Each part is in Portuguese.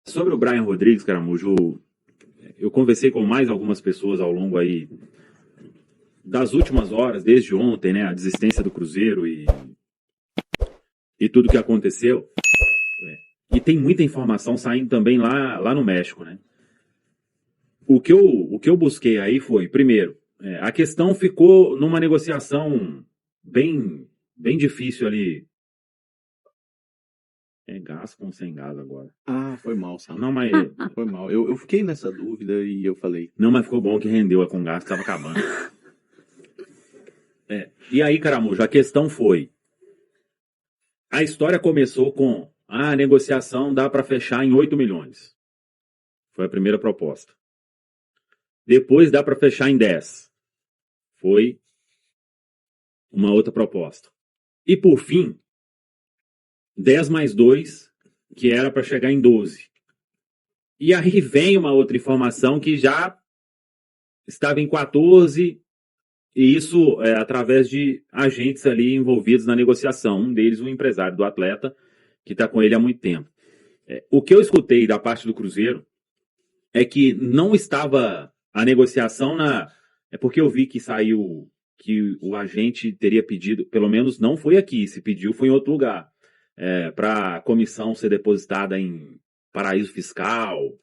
Sobre o Brian Rodrigues, Caramujo, eu conversei com mais algumas pessoas ao longo aí das últimas horas, desde ontem, né? A desistência do Cruzeiro e tudo que aconteceu. E tem muita informação saindo também lá no México, né? O que eu busquei aí foi, primeiro, a questão ficou numa negociação bem difícil ali. É gás com sem gás agora. Ah, foi mal, Sam. Não, mas, Foi mal. Eu fiquei nessa dúvida e eu falei. não, mas ficou bom que rendeu com gás que estava acabando. E aí, Caramujo, a questão foi, a história começou com a negociação dá para fechar em 8 milhões. Foi a primeira proposta. Depois dá para fechar em 10. Foi uma outra proposta. E por fim, 10 mais 2, que era para chegar em 12. E aí vem uma outra informação que já estava em 14, e isso através de agentes ali envolvidos na negociação. Um deles, o empresário do atleta, que está com ele há muito tempo. O que eu escutei da parte do Cruzeiro é que não estava a negociação na... É porque eu vi que saiu que o agente teria pedido, pelo menos não foi aqui, se pediu foi em outro lugar, para a comissão ser depositada em paraíso fiscal,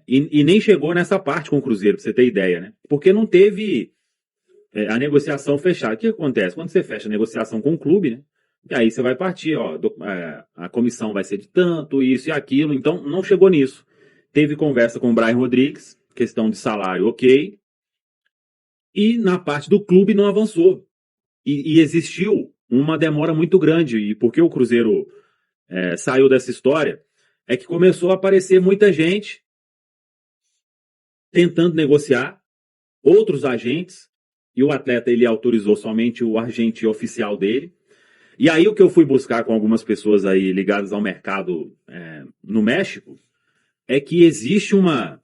e nem chegou nessa parte com o Cruzeiro, para você ter ideia, né? Porque não teve a negociação fechada. O que acontece? Quando você fecha a negociação com o clube, né? E aí você vai partir, ó, a comissão vai ser de tanto, isso e aquilo, então não chegou nisso. Teve conversa com o Brian Rodrigues, questão de salário, ok. E na parte do clube não avançou. E existiu uma demora muito grande. E porque o Cruzeiro saiu dessa história, é que começou a aparecer muita gente tentando negociar, outros agentes, e o atleta ele autorizou somente o agente oficial dele. E aí o que eu fui buscar com algumas pessoas aí ligadas ao mercado no México, é que existe uma,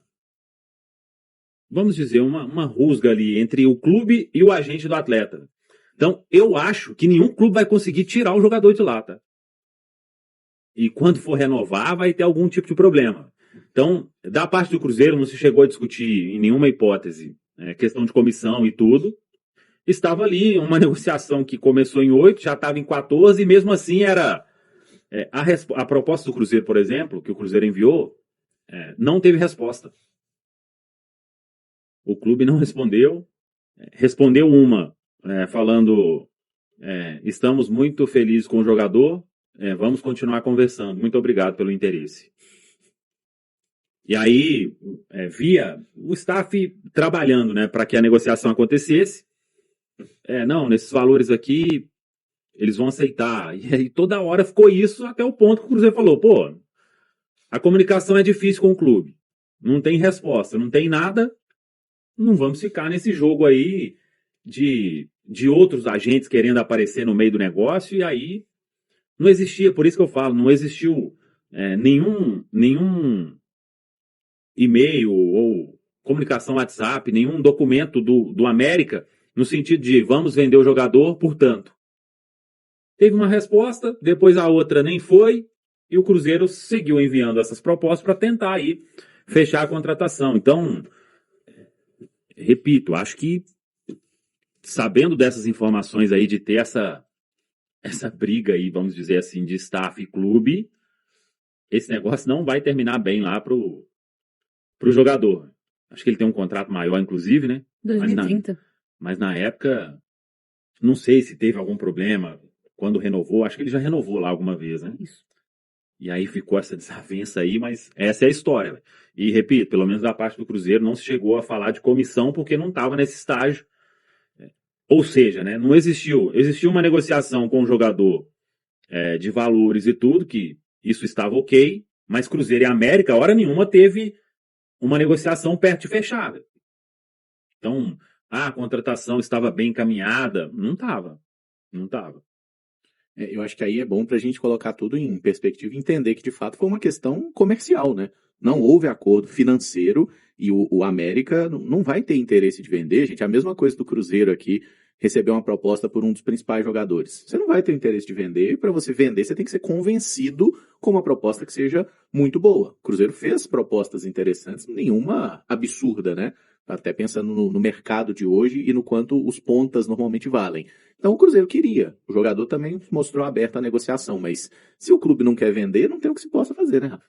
vamos dizer, uma rusga ali entre o clube e o agente do atleta. Então, eu acho que nenhum clube vai conseguir tirar o jogador de lá, tá? E quando for renovar, vai ter algum tipo de problema. Então, da parte do Cruzeiro, não se chegou a discutir em nenhuma hipótese questão de comissão e tudo. Estava ali uma negociação que começou em 8, já estava em 14, e mesmo assim era... a proposta do Cruzeiro, por exemplo, que o Cruzeiro enviou, não teve resposta. O clube não respondeu. Respondeu uma, falando, estamos muito felizes com o jogador, vamos continuar conversando. Muito obrigado pelo interesse. E aí, via o staff trabalhando, né, para que a negociação acontecesse. Não, nesses valores aqui, eles vão aceitar. E aí toda hora ficou isso até o ponto que o Cruzeiro falou, pô, a comunicação é difícil com o clube. Não tem resposta, não tem nada. Não vamos ficar nesse jogo aí de outros agentes querendo aparecer no meio do negócio, e aí não existia, por isso que eu falo, não existiu nenhum e-mail ou comunicação WhatsApp, nenhum documento do América no sentido de vamos vender o jogador, portanto. Teve uma resposta, depois a outra nem foi, e o Cruzeiro seguiu enviando essas propostas para tentar aí fechar a contratação. Então, repito, acho que sabendo dessas informações aí, de ter essa briga aí, vamos dizer assim, de staff e clube, esse negócio não vai terminar bem lá pro jogador. Acho que ele tem um contrato maior, inclusive, né? 2030. Mas na época, não sei se teve algum problema quando renovou. Acho que ele já renovou lá alguma vez, né? Isso. E aí ficou essa desavença aí, mas essa é a história. E repito, pelo menos da parte do Cruzeiro não se chegou a falar de comissão porque não estava nesse estágio. Ou seja, né, não existiu uma negociação com o jogador de valores e tudo, que isso estava ok, mas Cruzeiro e América, hora nenhuma, teve uma negociação perto de fechada. Então, a contratação estava bem encaminhada. Não estava. Não estava. Eu acho que aí é bom para a gente colocar tudo em perspectiva e entender que, de fato, foi uma questão comercial, né? Não houve acordo financeiro e o América não vai ter interesse de vender, gente. A mesma coisa do Cruzeiro aqui. receber uma proposta por um dos principais jogadores. Você não vai ter interesse de vender, e para você vender você tem que ser convencido com uma proposta que seja muito boa. O Cruzeiro fez propostas interessantes, nenhuma absurda, né? Até pensando no mercado de hoje e no quanto os pontas normalmente valem. Então o Cruzeiro queria. O jogador também mostrou aberto à negociação, mas se o clube não quer vender, não tem o que se possa fazer, né, Rafa?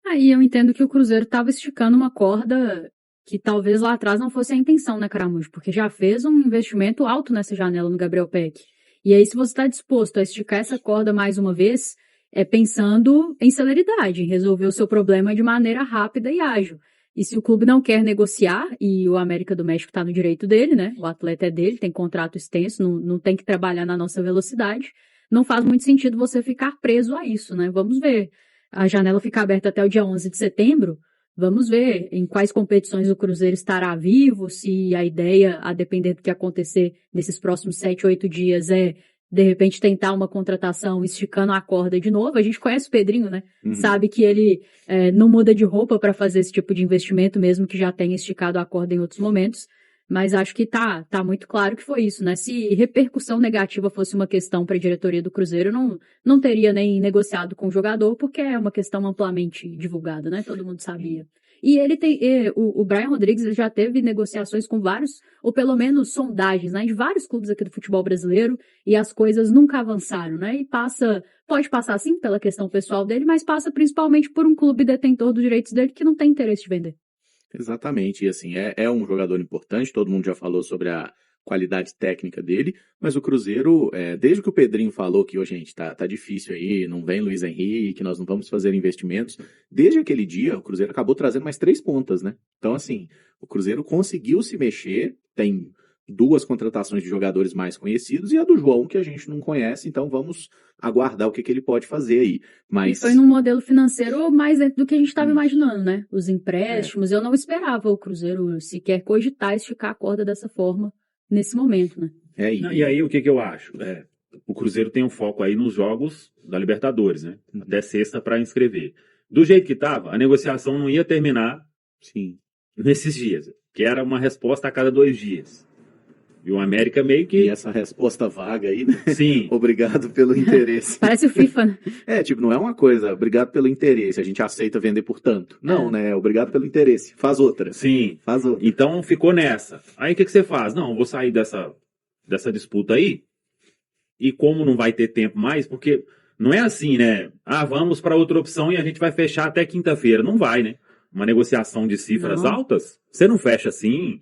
Aí eu entendo que o Cruzeiro estava esticando uma corda que talvez lá atrás não fosse a intenção, né, Caramujo? Porque já fez um investimento alto nessa janela no Gabriel Peck. E aí, se você está disposto a esticar essa corda mais uma vez, é pensando em celeridade, em resolver o seu problema de maneira rápida e ágil. E se o clube não quer negociar, e o América do México está no direito dele, né? O atleta é dele, tem contrato extenso, não tem que trabalhar na nossa velocidade, não faz muito sentido você ficar preso a isso, né? Vamos ver. A janela fica aberta até o dia 11 de setembro. Vamos ver em quais competições o Cruzeiro estará vivo, se a ideia, a depender do que acontecer nesses próximos 7, 8 dias, é, de repente, tentar uma contratação esticando a corda de novo. A gente conhece o Pedrinho, né? Uhum. Sabe que ele não muda de roupa para fazer esse tipo de investimento, mesmo que já tenha esticado a corda em outros momentos. Mas acho que tá muito claro que foi isso, né? Se repercussão negativa fosse uma questão para a diretoria do Cruzeiro, não teria nem negociado com o jogador, porque é uma questão amplamente divulgada, né? Todo mundo sabia. E ele o Brian Rodrigues ele já teve negociações com vários, ou pelo menos sondagens, né? De vários clubes aqui do futebol brasileiro, e as coisas nunca avançaram, né? E pode passar sim pela questão pessoal dele, mas passa principalmente por um clube detentor dos direitos dele que não tem interesse de vender. Exatamente, e assim, é um jogador importante, todo mundo já falou sobre a qualidade técnica dele, mas o Cruzeiro, desde que o Pedrinho falou que, gente, tá difícil aí, não vem Luiz Henrique, nós não vamos fazer investimentos, desde aquele dia o Cruzeiro acabou trazendo mais 3 pontas, né? Então, assim, o Cruzeiro conseguiu se mexer, tem 2 contratações de jogadores mais conhecidos e a do João que a gente não conhece, então vamos aguardar o que ele pode fazer aí. Mas... E foi num modelo financeiro mais dentro do que a gente estava imaginando, né? Os empréstimos, eu não esperava o Cruzeiro sequer cogitar esticar a corda dessa forma nesse momento, né? E aí o que eu acho? O Cruzeiro tem um foco aí nos jogos da Libertadores, né? Até sexta para inscrever. Do jeito que estava, a negociação não ia terminar nesses dias, que era uma resposta a cada 2 dias. E o América meio que... E essa resposta vaga aí, né? Sim. Obrigado pelo interesse. Parece o FIFA, né? Não é uma coisa, obrigado pelo interesse, a gente aceita vender por tanto. Não, né? Obrigado pelo interesse. Faz outra. Sim. Faz outra. Então ficou nessa. Aí o que você faz? Não, vou sair dessa disputa aí. E como não vai ter tempo mais, porque não é assim, né? Vamos para outra opção e a gente vai fechar até quinta-feira. Não vai, né? Uma negociação de cifras altas, você não fecha assim...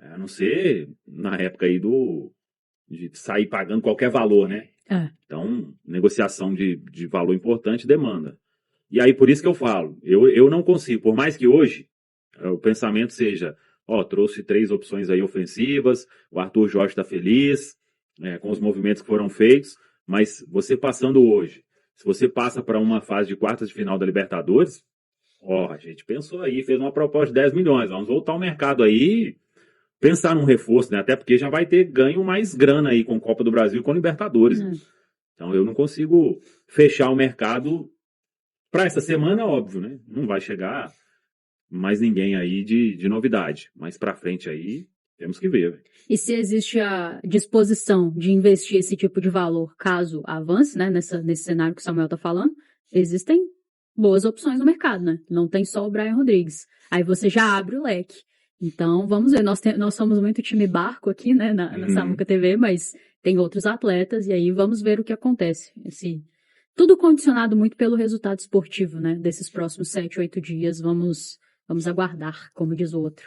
A não ser na época aí de sair pagando qualquer valor, né? Então, negociação de valor importante demanda. E aí, por isso que eu falo, eu não consigo, por mais que hoje o pensamento seja, trouxe 3 opções aí ofensivas, o Arthur Jorge está feliz com os movimentos que foram feitos, mas você passando hoje, se você passa para uma fase de quartas de final da Libertadores, a gente pensou aí, fez uma proposta de 10 milhões, vamos voltar ao mercado aí, pensar num reforço, né? Até porque já vai ter ganho mais grana aí com Copa do Brasil e com Libertadores. Então eu não consigo fechar o mercado para essa semana, óbvio, né? Não vai chegar mais ninguém aí de novidade. Mas para frente aí, temos que ver. E se existe a disposição de investir esse tipo de valor, caso avance, né? Nesse cenário que o Samuel está falando, existem boas opções no mercado, né? Não tem só o Brian Rodrigues. Aí você já abre o leque. Então, vamos ver, nós somos muito time barco aqui, né, na Samuca TV, mas tem outros atletas, e aí vamos ver o que acontece. Tudo condicionado muito pelo resultado esportivo, né, desses próximos 7, 8 dias, vamos aguardar, como diz o outro.